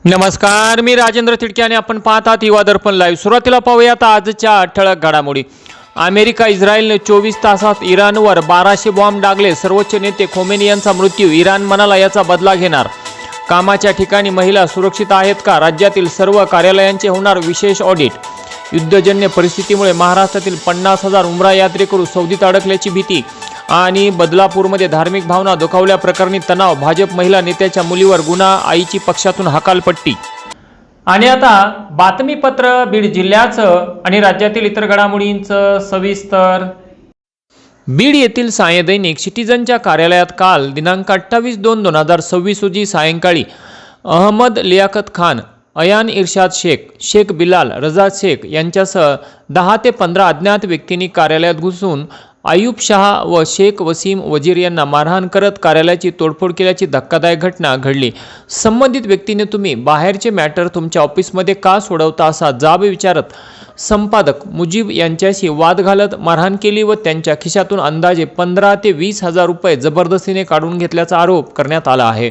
नमस्कार, मी राजेंद्र तिडके आणि आपण पाहत आहात युवा दर्पण लाईव्ह। सुरुवातीला पाहूयात आजच्या ठळक घडामोडी। अमेरिका इस्रायलने 24 तासात इराणवर 1200 बॉम्ब डागले। सर्वोच्च नेते खोमेनी यांचा मृत्यू, इराण म्हणाला याचा बदला घेणार। कामाच्या ठिकाणी महिला सुरक्षित आहेत का? राज्यातील सर्व कार्यालयांचे होणार विशेष ऑडिट। युद्धजन्य परिस्थितीमुळे महाराष्ट्रातील 50,000 उमरा यात्रेकरू सौदीत अडकल्याची भीती। आणि बदलापूरमध्ये धार्मिक भावना दुखावल्याप्रकरणी तणाव, भाजप महिला नेत्याच्या मुलीवर गुन्हा, आईची पक्षातून हकालपट्टी। आणि आता बातमीपत्र बीड जिल्ह्याचं आणि राज्यातील इतर घडामोडींचं सविस्तर। बीड येथील साय दैनिक सिटीजनच्या कार्यालयात काल दिनांक 28/2/2026 रोजी सायंकाळी अहमद लियाकत खान, अयान इर्शाद शेख, शेख बिलाल रजा शेख यांच्यासह 10 ते 15 अज्ञात व्यक्तींनी कार्यालयात घुसून आयुब शहा व शेख वसीम वजीर यांना मारहाण करत कार्यालयाची तोडफोड केल्याची धक्कादायक घटना घडली। संबंधित व्यक्तीने तुम्ही बाहेरचे मॅटर तुमच्या ऑफिसमध्ये का सोडवता असा जाब विचारत संपादक मुजीब यांच्याशी वाद घालत मारहाण केली व त्यांच्या खिशातून अंदाजे 15 ते 20,000 रुपये जबरदस्तीने काढून घेतल्याचा आरोप करण्यात आला आहे।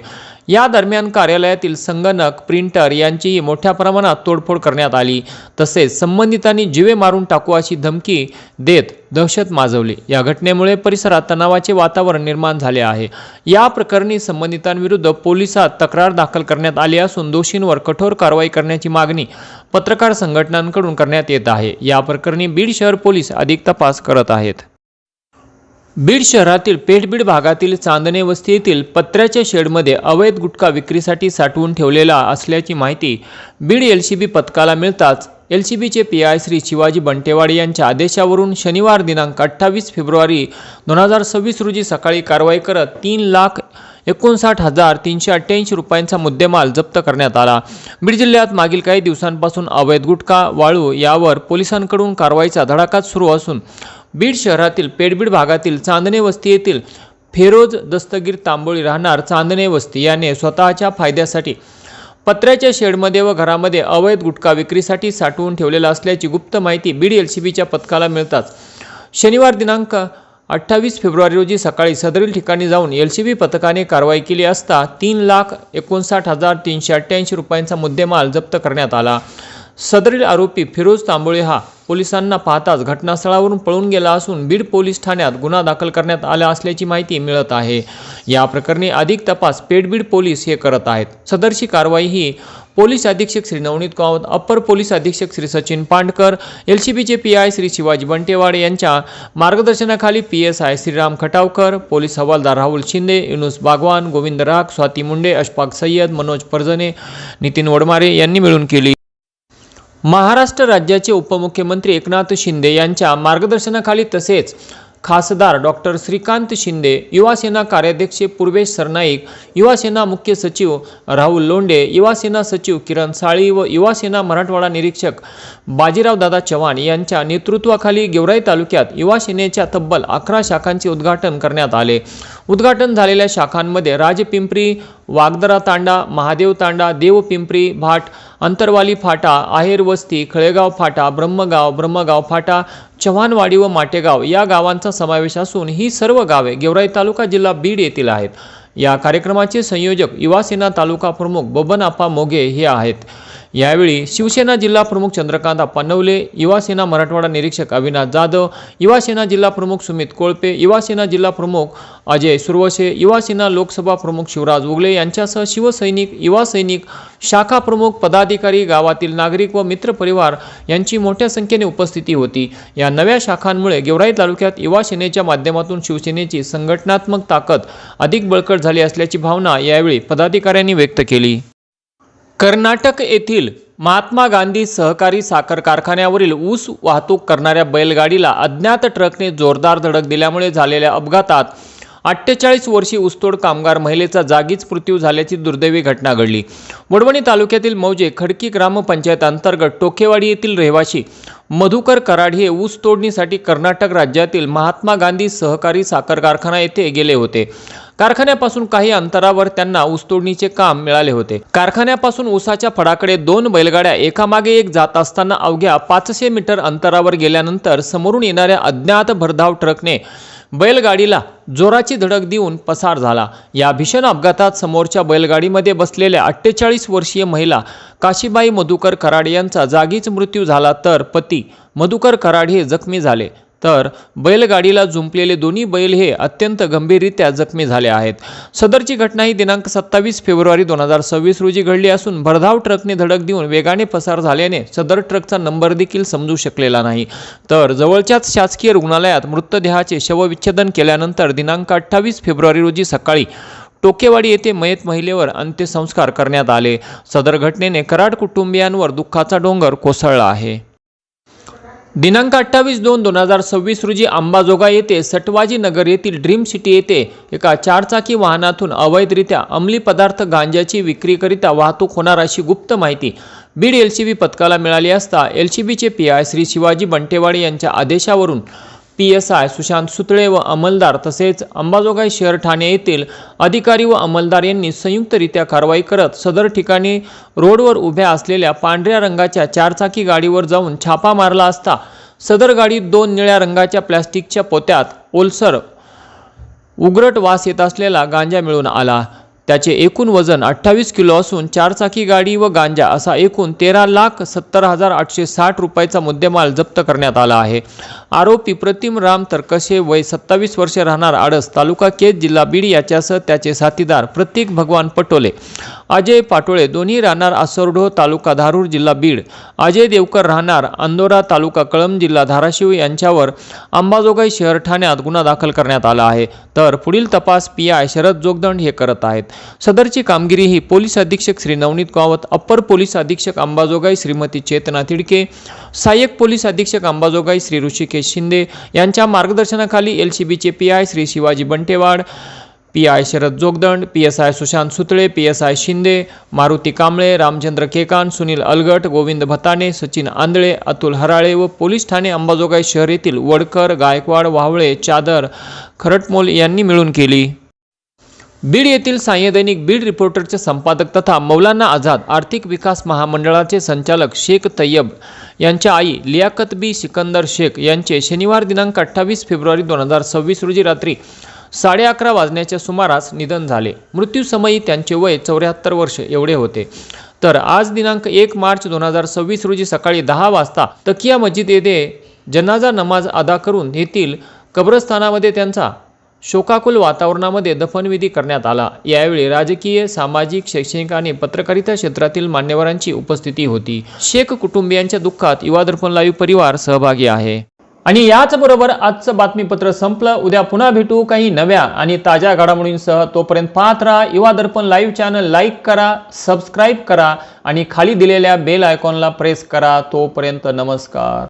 या दरम्यान कार्यालयातील संगणक, प्रिंटर यांचीही मोठ्या प्रमाणात तोडफोड करण्यात आली। तसेच संबंधितांनी जीवे मारून टाकू अशी धमकी देत दहशत माजवली। या घटनेमुळे परिसरात तणावाचे वातावरण निर्माण झाले आहे। या प्रकरणी संबंधितांविरुद्ध पोलिसात तक्रार दाखल करण्यात आली असून दोषींवर कठोर कारवाई करण्याची मागणी पत्रकार संघटनांकडून करण्यात येत आहे। या प्रकरणी बीड शहर पोलीस अधिक तपास करत आहेत। बीड शहरातील पेठबीड भागातील चांदणे वस्ती येथील पत्र्याच्या शेडमध्ये अवैध गुटखा विक्रीसाठी साठवून ठेवलेला असल्याची माहिती बीड LCB पथकाला मिळताच LCBचे PI श्री शिवाजी बंटेवाडे यांच्या आदेशावरून शनिवार दिनांक 28 फेब्रुवारी 2026 रोजी सकाळी कारवाई करत 3,59,388 रुपयांचा मुद्देमाल जप्त करण्यात आला। बीड जिल्ह्यात मागील काही दिवसांपासून अवैध गुटखा, वाळू यावर पोलिसांकडून कारवाईचा धडाका सुरू असून बीड शहरातील पेठबीड भागातील चांदणे वस्ती येथील फेरोज दस्तगीर तांबोळी राहणार चांदणे वस्ती याने स्वतःच्या फायद्यासाठी पत्र्याच्या शेडमध्ये व घरामध्ये अवैध गुटखा विक्रीसाठी साठवून ठेवलेला असल्याची गुप्त माहिती बीड LCBच्या पथकाला मिळताच शनिवार दिनांक 28 फेब्रुवारी रोजी सकाळी सदरील ठिकाणी जाऊन LCB पथकाने कारवाई केली असता 3,59,388 रुपयांचा मुद्देमाल जप्त करण्यात आला। सदरील आरोपी फिरोज तांबोळे हा पोलिसांना पाहताच घटनास्थळावरून पळून गेला असून बीड पोलीस ठाण्यात गुन्हा दाखल करण्यात आला असल्याची माहिती मिळत आहे। या प्रकरणी अधिक तपास पेठबीड पोलीस हे करत आहेत। सदरची कारवाई ही पोलीस अधीक्षक श्री नवनीत कावत, अप्पर पोलीस अधीक्षक श्री सचिन पांडकर, LCBचे PI श्री शिवाजी बंटेवाडे यांच्या मार्गदर्शनाखाली PSI श्रीराम खटावकर, पोलीस हवालदार राहुल शिंदे, युनुस बागवान, गोविंद राग, स्वाती मुंडे, अशफाक सय्यद, मनोज परजने, नितीन वडमारे यांनी मिळून केली। महाराष्ट्र राज्याचे उपमुख्यमंत्री एकनाथ शिंदे यांच्या मार्गदर्शनाखाली तसेच खासदार डॉक्टर श्रीकांत शिंदे, युवासेना कार्याध्यक्ष पूर्वेश सरनाईक, युवासेना मुख्य सचिव राहुल लोंढे, युवासेना सचिव किरण साळी व युवासेना मराठवाडा निरीक्षक बाजीराव दादा चव्हाण यांच्या नेतृत्वाखाली गेवराई तालुक्यात युवासेनेच्या तब्बल 11 शाखांचे उद्घाटन करण्यात आले। उद्घाटन झालेल्या शाखांमध्ये राजपिंपरी, वागदरा तांडा, महादेव तांडा, देवपिंपरी भाट, अंतरवाली फाटा, आहेर वस्ती, खळेगाव फाटा, ब्रह्मगाव फाटा, चव्हाणवाडी व माटेगाव या गावांचा समावेश असून ही सर्व गावे गेवराई तालुका जिल्हा बीड येथील आहेत। या कार्यक्रमाचे संयोजक युवासेना तालुका प्रमुख बबन आप्पा मोगे हे आहेत। यावेळी शिवसेना जिल्हा प्रमुख चंद्रकांत आप्पा नवले, युवासेना मराठवाडा निरीक्षक अविनाश जाधव, युवासेना जिल्हा प्रमुख सुमित कोळपे, युवासेना जिल्हा प्रमुख अजय सुरवसे, युवासेना लोकसभा प्रमुख शिवराज उगले यांच्यासह शिवसैनिक, युवा सैनिक, शाखा प्रमुख, पदाधिकारी, गावातील नागरिक व मित्रपरिवार यांची मोठ्या संख्येने उपस्थिती होती। या नव्या शाखांमुळे गेवराई तालुक्यात युवासेनेच्या माध्यमातून शिवसेनेची संघटनात्मक ताकद अधिक बळकट झाली असल्याची भावना यावेळी पदाधिकाऱ्यांनी व्यक्त केली। कर्नाटक येथील महात्मा गांधी सहकारी साखर कारखान्यावरील ऊस वाहतूक करणाऱ्या बैलगाडीला अज्ञात ट्रकने जोरदार धडक दिल्यामुळे झालेल्या अपघातात 48 वर्षीय ऊसतोड कामगार महिलेचा जागीच मृत्यू झाल्याची दुर्दैवी घटना घडली। वडवणी तालुक्यातील मौजे खडकी ग्रामपंचायत अंतर्गत टोकेवाडी येथील रहिवासी मधुकर कराड हे ऊस तोडणीसाठी कर्नाटक राज्यातील महात्मा गांधी सहकारी साखर कारखाना येथे गेले होते। कारखान्यापासून काही अंतरावर त्यांना ऊसतोडणीचे काम मिळाले होते। कारखान्यापासून ऊसाच्या फडाकडे 2 बैलगाड्या एकामागे एक जात असताना अवघ्या 500 मीटर अंतरावर गेल्यानंतर समोरून येणाऱ्या अज्ञात भरधाव ट्रकने बैलगाडीला जोराची धडक देऊन पसार झाला। या भीषण अपघातात समोरच्या बैलगाडीमध्ये बसलेल्या 48 वर्षीय महिला काशीबाई मधुकर कराड यांचा जागीच मृत्यू झाला, तर पती मधुकर कराड हे जखमी झाले, तर बैलगाडीला जुंपलेले दोन्ही बैल हे अत्यंत गंभीररित्या जखमी झाले आहेत। सदरची घटना ही दिनांक 27 फेब्रुवारी 2026 रोजी घडली असून भरधाव ट्रकने धडक देऊन वेगाने पसार झाल्याने सदर ट्रकचा नंबर देखील समजू शकलेला नाही, तर जवळच्याच शासकीय रुग्णालयात मृतदेहाचे शवविच्छेदन केल्यानंतर दिनांक 28 फेब्रुवारी रोजी सकाळी टोकेवाडी येथे मयत महिलेवर अंत्यसंस्कार करण्यात आले। सदर घटनेने कराड कुटुंबियांवर दुःखाचा डोंगर कोसळला आहे। दिनांक 28/2/2026 रोजी अंबाजोगाई येथे सटवाजी नगर येथील ड्रीम सिटी येथे एका चारचाकी वाहनातून अवैधरित्या अंमली पदार्थ गांजाची विक्रीकरिता वाहतूक होणार अशी गुप्त माहिती बीड एलसीबी पथकाला मिळाली असता एलसीबीचे पीआय श्री शिवाजी बंटेवाडे यांच्या आदेशावरून पीएसआय सुशांत सुतळे व अंमलदार तसेच अंबाजोगाई शहर ठाणे येथील अधिकारी व अंमलदार यांनी संयुक्तरित्या कारवाई करत सदर ठिकाणी रोडवर उभ्या असलेल्या पांढऱ्या रंगाच्या चारचाकी गाडीवर जाऊन छापा मारला असता सदर गाडीत 2 निळ्या रंगाच्या प्लास्टिकच्या पोत्यात ओलसर उग्रट वास येत असलेला गांजा मिळून आला। त्याचे एकूण वजन 28 किलो असून चारचाकी गाडी व गांजा असा एकूण 13,70,860 रुपयाचा मुद्देमाल जप्त करण्यात आला आहे। आरोपी प्रतिम राम तरकशे वय 27 वर्षे राहणार आडस तालुका केज जिल्हा बीड याच्यासह त्याचे साथीदार प्रतीक भगवान पटोले, अजय पाटोळे दोन्ही राहणार आसरडो तालुका धारूर जिल्हा बीड, अजय देवकर राहणार अंदोरा तालुका कळंब जिल्हा धाराशिव यांच्यावर अंबाजोगाई शहर ठाण्यात गुन्हा दाखल करण्यात आला आहे, तर पुढील तपास पीआय शरद जोगदंड हे करत आहेत। सदरची कामगिरी ही पोलीस अधीक्षक श्री नवनीत गावत, अप्पर पोलीस अधीक्षक अंबाजोगाई श्रीमती चेतना तिडके, सहाय्यक पोलीस अधीक्षक अंबाजोगाई श्री ऋषिकेश शिंदे यांच्या मार्गदर्शनाखाली एलसीबीचे PI Shri Shivaji Bantewad, PI Sharad Jogdand, PSI Sushant Sutale, PSI Shinde, Maruti Kamble, Ramchandra Kekan, Sunil Algat, Govind Bhatane, Sachin Andhale, Atul Harale व पोलीस ठाणे अंबाजोगाई शहर येथील वडकर, गायकवाड, वावळे, चादर, खरटमोल यांनी मिळून केली। बीड येथील सायदैनिक बीड रिपोर्टरचे संपादक तथा मौलाना आझाद आर्थिक विकास महामंडळाचे संचालक शेख तय्यब यांच्या आई लियाकत बी सिकंदर शेख यांचे शनिवार दिनांक 28 फेब्रुवारी 2026 रोजी रात्री 11:30 वाजण्याच्या सुमारास निधन झाले। मृत्यूसमयी त्यांचे वय 74 वर्ष एवढे होते, तर आज दिनांक 1 मार्च 2026 रोजी सकाळी 10 वाजता तकिया मस्जिद येथे जनाजा नमाज अदा करून येथील कब्रस्थानामध्ये त्यांचा शोकाकुल वातावरणामध्ये दफनविधी करण्यात आला। यावेळी राजकीय, सामाजिक, शैक्षणिक आणि पत्रकारिता क्षेत्रातील मान्यवरांची उपस्थिती होती। शेख कुटुंबियांच्या दुःखात युवा दर्पण लाईव्ह परिवार सहभागी आहे। आणि याचबरोबर आजचं बातमीपत्र संपलं। उद्या पुन्हा भेटू काही नव्या आणि ताज्या घडामोडींसह। तोपर्यंत पाहत राहा युवा दर्पण लाईव्ह चॅनल, लाईक करा, सबस्क्राईब करा आणि खाली दिलेल्या बेल आयकॉनला प्रेस करा। तोपर्यंत नमस्कार।